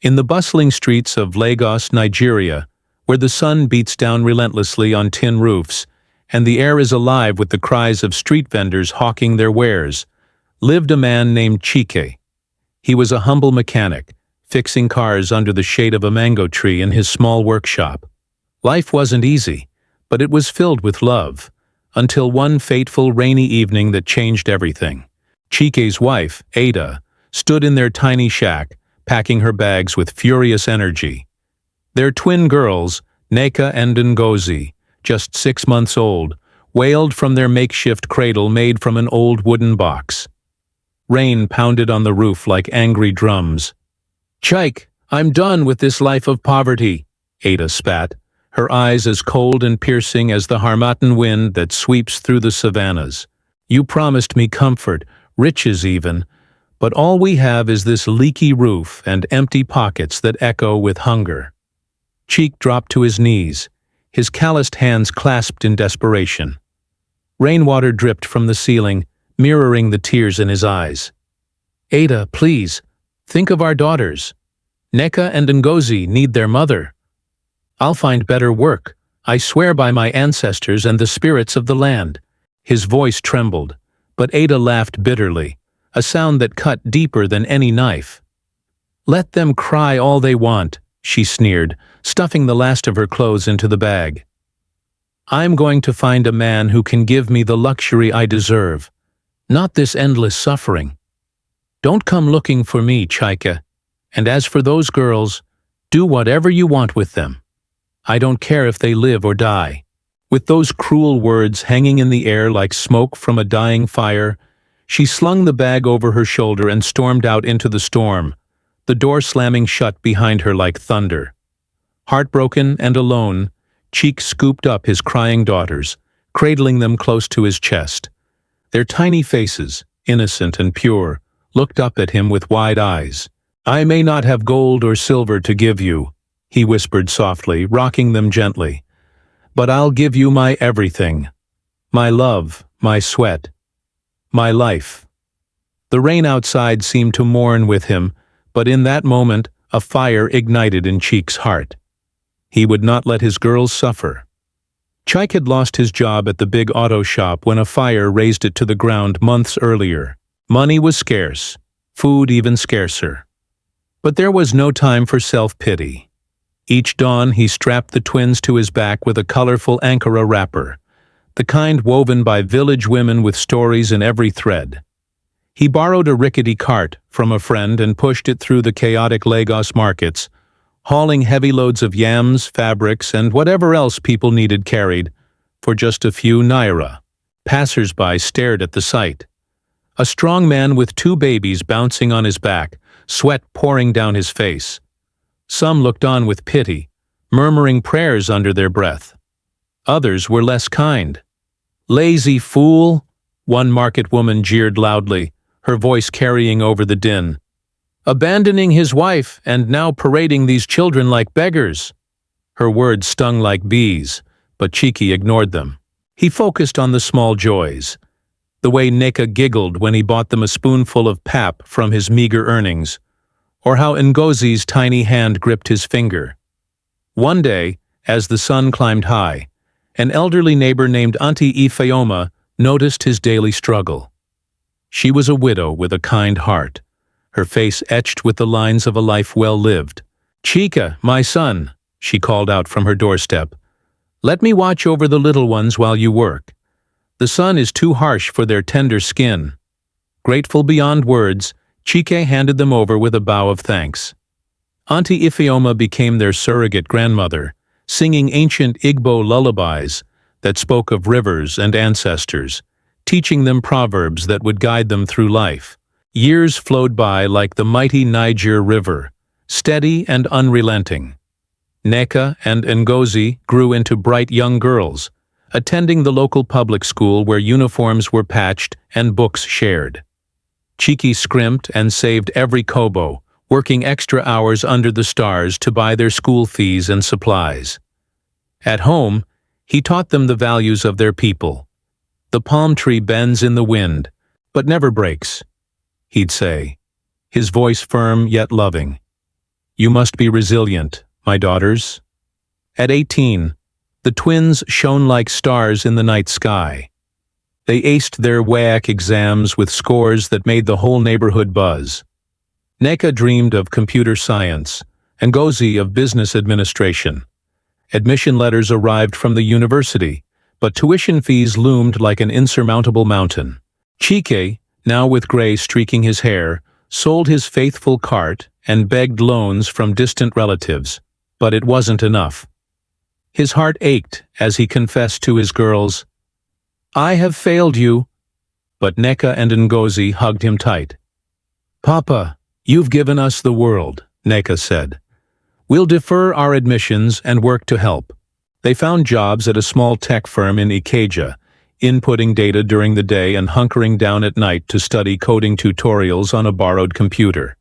In the bustling streets of Lagos, Nigeria, where the sun beats down relentlessly on tin roofs, and the air is alive with the cries of street vendors hawking their wares, lived a man named Chike. He was a humble mechanic, fixing cars under the shade of a mango tree in his small workshop. Life wasn't easy, but it was filled with love, until one fateful rainy evening that changed everything. Chike's wife, Ada, stood in their tiny shack, packing her bags with furious energy. Their twin girls, Neka and Ngozi, just 6 months old, wailed from their makeshift cradle made from an old wooden box. Rain pounded on the roof like angry drums. "Chike, I'm done with this life of poverty," Ada spat, her eyes as cold and piercing as the Harmattan wind that sweeps through the savannas. "You promised me comfort, riches even, but all we have is this leaky roof and empty pockets that echo with hunger." Chike dropped to his knees, his calloused hands clasped in desperation. Rainwater dripped from the ceiling, mirroring the tears in his eyes. "Ada, please, think of our daughters. Neka and Ngozi need their mother. I'll find better work. I swear by my ancestors and the spirits of the land." His voice trembled, but Ada laughed bitterly, a sound that cut deeper than any knife. "Let them cry all they want," she sneered, stuffing the last of her clothes into the bag. "I'm going to find a man who can give me the luxury I deserve, not this endless suffering. Don't come looking for me, Chike, and as for those girls, do whatever you want with them. I don't care if they live or die." With those cruel words hanging in the air like smoke from a dying fire, she slung the bag over her shoulder and stormed out into the storm, the door slamming shut behind her like thunder. Heartbroken and alone, Chike scooped up his crying daughters, cradling them close to his chest. Their tiny faces, innocent and pure, looked up at him with wide eyes. "I may not have gold or silver to give you," he whispered softly, rocking them gently, "but I'll give you my everything. My love, my sweat, my life." The rain outside seemed to mourn with him, but in that moment a fire ignited in Chike's heart. He would not let his girls suffer. Chike had lost his job at the big auto shop when a fire razed it to the ground months earlier. Money was scarce, food even scarcer. But there was no time for self-pity. Each dawn he strapped the twins to his back with a colorful Ankara wrapper, the kind woven by village women with stories in every thread. He borrowed a rickety cart from a friend and pushed it through the chaotic Lagos markets, hauling heavy loads of yams, fabrics, and whatever else people needed carried, for just a few naira. Passers-by stared at the sight. A strong man with 2 babies bouncing on his back, sweat pouring down his face. Some looked on with pity, murmuring prayers under their breath. Others were less kind. "Lazy fool," one market woman jeered loudly, her voice carrying over the din. "Abandoning his wife and now parading these children like beggars." Her words stung like bees, but Chike ignored them. He focused on the small joys. The way Neka giggled when he bought them a spoonful of pap from his meager earnings, or how Ngozi's tiny hand gripped his finger. One day, as the sun climbed high, an elderly neighbor named Auntie Ifeoma noticed his daily struggle. She was a widow with a kind heart, her face etched with the lines of a life well lived. "Chike, my son," she called out from her doorstep, "let me watch over the little ones while you work. The sun is too harsh for their tender skin." Grateful beyond words, Chike handed them over with a bow of thanks. Auntie Ifeoma became their surrogate grandmother, singing ancient Igbo lullabies that spoke of rivers and ancestors, teaching them proverbs that would guide them through life. Years flowed by like the mighty Niger River, steady and unrelenting. Neka and Ngozi grew into bright young girls, attending the local public school where uniforms were patched and books shared. Chike scrimped and saved every kobo, working extra hours under the stars to buy their school fees and supplies. At home, he taught them the values of their people. "The palm tree bends in the wind, but never breaks," he'd say, his voice firm yet loving. You must be resilient, my daughters. At 18, the twins shone like stars in the night sky. They aced their WAEC exams with scores that made the whole neighborhood buzz. Neka dreamed of computer science, and Ngozi of business administration. Admission letters arrived from the university, but tuition fees loomed like an insurmountable mountain. Chike, now with gray streaking his hair, sold his faithful cart and begged loans from distant relatives, but it wasn't enough. His heart ached as he confessed to his girls, "I have failed you," but Neka and Ngozi hugged him tight. "Papa, you've given us the world," Neka said. "We'll defer our admissions and work to help." They found jobs at a small tech firm in Ikeja, inputting data during the day and hunkering down at night to study coding tutorials on a borrowed computer.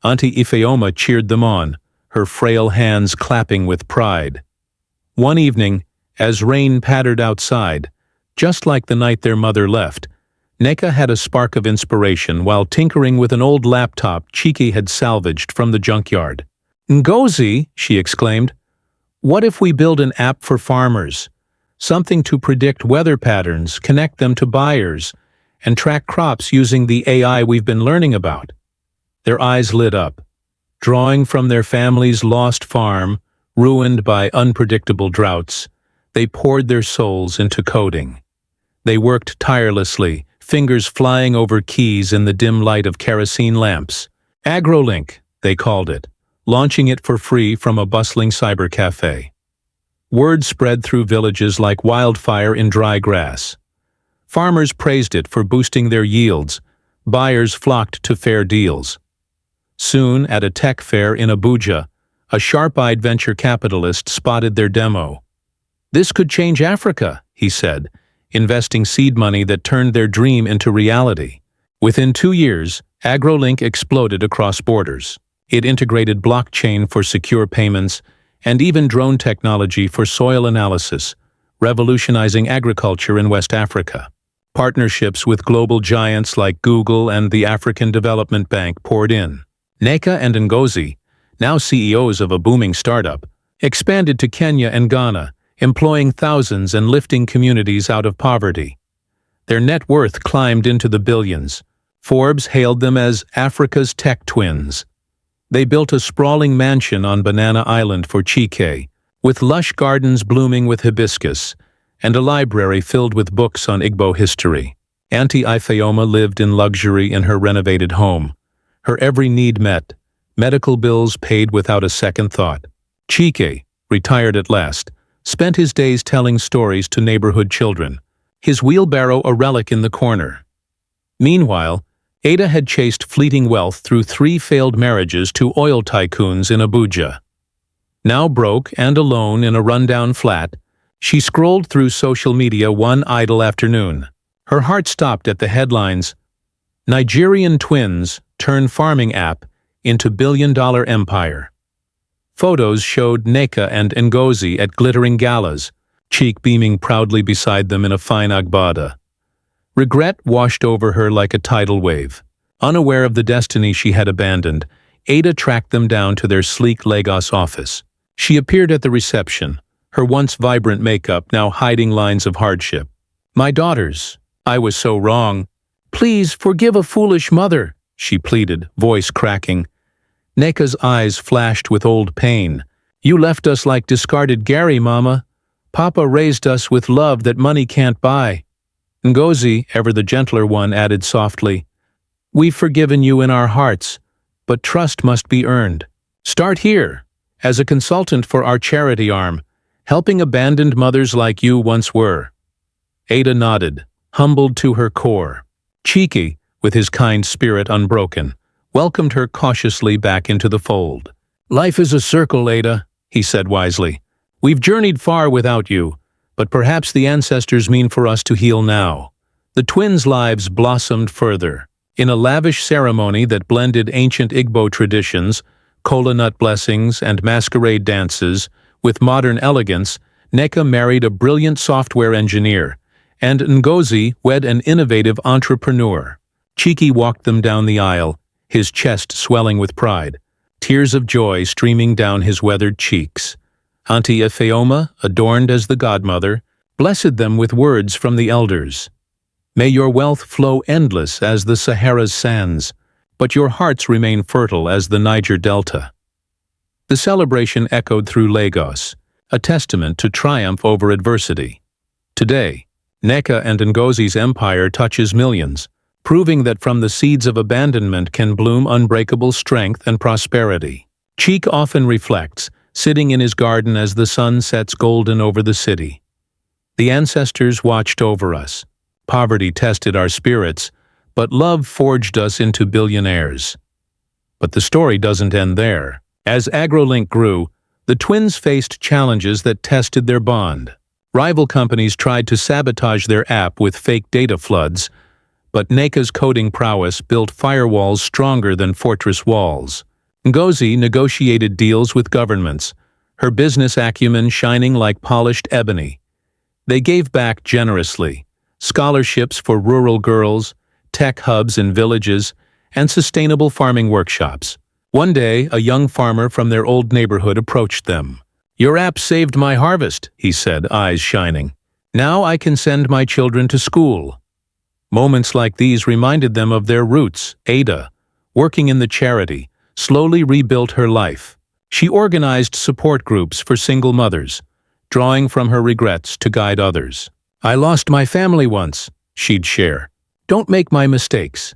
Auntie Ifeoma cheered them on, her frail hands clapping with pride. One evening, as rain pattered outside, just like the night their mother left, Neka had a spark of inspiration while tinkering with an old laptop Chiki had salvaged from the junkyard. "Ngozi," she exclaimed, "what if we build an app for farmers? Something to predict weather patterns, connect them to buyers, and track crops using the AI we've been learning about." Their eyes lit up. Drawing from their family's lost farm, ruined by unpredictable droughts, they poured their souls into coding. They worked tirelessly, fingers flying over keys in the dim light of kerosene lamps. AgroLink, they called it, launching it for free from a bustling cyber cafe. Word spread through villages like wildfire in dry grass. Farmers praised it for boosting their yields. Buyers flocked to fair deals. Soon, at a tech fair in Abuja, a sharp-eyed venture capitalist spotted their demo. "This could change Africa," he said, investing seed money that turned their dream into reality. Within 2 years, AgroLink exploded across borders. It integrated blockchain for secure payments and even drone technology for soil analysis, revolutionizing agriculture in West Africa. Partnerships with global giants like Google and the African Development Bank poured in. Neka and Ngozi, now CEOs of a booming startup, expanded to Kenya and Ghana, employing thousands and lifting communities out of poverty. Their net worth climbed into the billions. Forbes hailed them as Africa's tech twins. They built a sprawling mansion on Banana Island for Chike, with lush gardens blooming with hibiscus, and a library filled with books on Igbo history. Auntie Ifeoma lived in luxury in her renovated home. Her every need met, medical bills paid without a second thought. Chike, retired at last, spent his days telling stories to neighborhood children, his wheelbarrow a relic in the corner. Meanwhile, Ada had chased fleeting wealth through 3 failed marriages to oil tycoons in Abuja. Now broke and alone in a rundown flat, she scrolled through social media one idle afternoon. Her heart stopped at the headlines, "Nigerian twins turn farming app into billion-dollar empire." Photos showed Neka and Ngozi at glittering galas, Cheek beaming proudly beside them in a fine agbada. Regret washed over her like a tidal wave. Unaware of the destiny she had abandoned, Ada tracked them down to their sleek Lagos office. She appeared at the reception, her once vibrant makeup now hiding lines of hardship. "My daughters, I was so wrong. Please forgive a foolish mother," she pleaded, voice cracking. Neka's eyes flashed with old pain. "You left us like discarded Gary, Mama. Papa raised us with love that money can't buy." Ngozi, ever the gentler one, added softly, "We've forgiven you in our hearts, but trust must be earned. Start here, as a consultant for our charity arm, helping abandoned mothers like you once were." Ada nodded, humbled to her core. Chiki, with his kind spirit unbroken, welcomed her cautiously back into the fold. "Life is a circle, Ada," he said wisely. "We've journeyed far without you, but perhaps the ancestors mean for us to heal now." The twins' lives blossomed further. In a lavish ceremony that blended ancient Igbo traditions, kola nut blessings, and masquerade dances, with modern elegance, Neka married a brilliant software engineer, and Ngozi wed an innovative entrepreneur. Chiki walked them down the aisle, his chest swelling with pride. tears of joy streaming down his weathered cheeks. Auntie Ifeoma, adorned as the godmother, blessed them with words from the elders. May your wealth flow endless as the Sahara's sands, but your hearts remain fertile as the Niger Delta. The celebration echoed through Lagos, a testament to triumph over adversity. Today, Nneka and Ngozi's empire touches millions, proving that from the seeds of abandonment can bloom unbreakable strength and prosperity. Cheek often reflects, sitting in his garden as the sun sets golden over the city. The ancestors watched over us. Poverty tested our spirits, but love forged us into billionaires. But the story doesn't end there. As AgroLink grew, the twins faced challenges that tested their bond. Rival companies tried to sabotage their app with fake data floods, but Nneka's coding prowess built firewalls stronger than fortress walls. Ngozi negotiated deals with governments, her business acumen shining like polished ebony. They gave back generously, scholarships for rural girls, tech hubs in villages, and sustainable farming workshops. One day, a young farmer from their old neighborhood approached them. "Your app saved my harvest," he said, eyes shining. "Now I can send my children to school." Moments like these reminded them of their roots. Ada, working in the charity, slowly rebuilt her life. She organized support groups for single mothers, drawing from her regrets to guide others. "I lost my family once," she'd share. "Don't make my mistakes."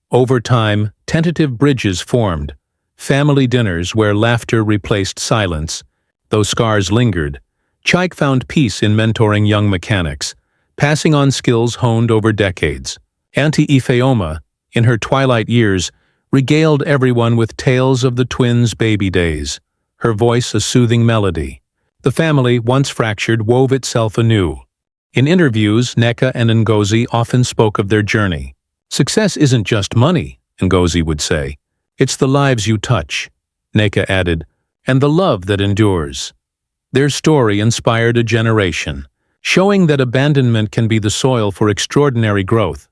Over time, tentative bridges formed, family dinners where laughter replaced silence. Though scars lingered, Chaik found peace in mentoring young mechanics, passing on skills honed over decades. Auntie Ifeoma, in her twilight years, regaled everyone with tales of the twins' baby days, her voice a soothing melody. The family, once fractured, wove itself anew. In interviews, Nneka and Ngozi often spoke of their journey. "Success isn't just money," Ngozi would say. "It's the lives you touch," Nneka added, "and the love that endures." Their story inspired a generation, showing that abandonment can be the soil for extraordinary growth.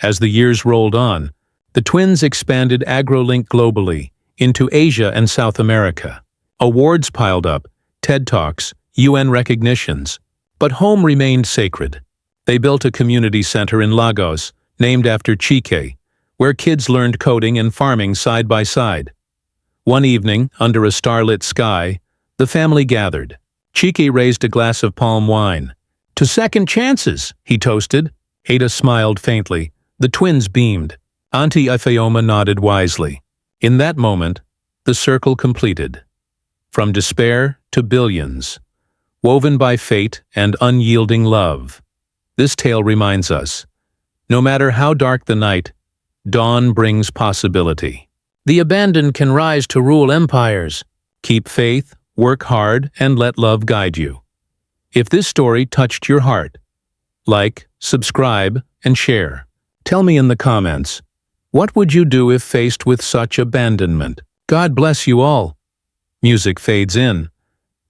As the years rolled on, the twins expanded AgroLink globally, into Asia and South America. Awards piled up, TED Talks, UN recognitions. But home remained sacred. They built a community center in Lagos, named after Chike, where kids learned coding and farming side by side. One evening, under a starlit sky, the family gathered. Chike raised a glass of palm wine. "To second chances," he toasted. Ada smiled faintly. The twins beamed. Auntie Ifeoma nodded wisely. In that moment, the circle completed. From despair to billions, woven by fate and unyielding love. This tale reminds us, no matter how dark the night, dawn brings possibility. The abandoned can rise to rule empires. Keep faith, work hard, and let love guide you. If this story touched your heart, like, subscribe, and share. Tell me in the comments, what would you do if faced with such abandonment? God bless you all. Music fades in.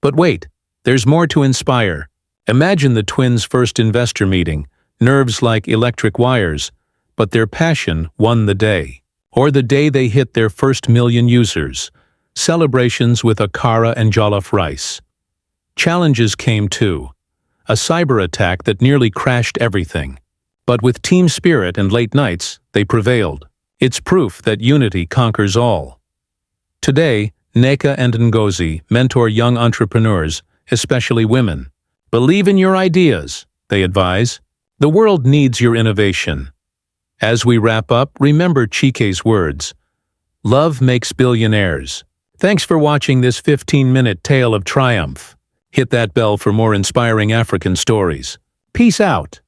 But wait, there's more to inspire. Imagine the twins' first investor meeting, nerves like electric wires, but their passion won the day. Or the day they hit their first 1,000,000 users, celebrations with akara and jollof rice. Challenges came too. A cyber attack that nearly crashed everything. But with team spirit and late nights, they prevailed. It's proof that unity conquers all. Today, Nneka and Ngozi mentor young entrepreneurs, especially women. Believe in your ideas, they advise. The world needs your innovation. As we wrap up, remember Chike's words. Love makes billionaires. Thanks for watching this 15-minute tale of triumph. Hit that bell for more inspiring African stories. Peace out.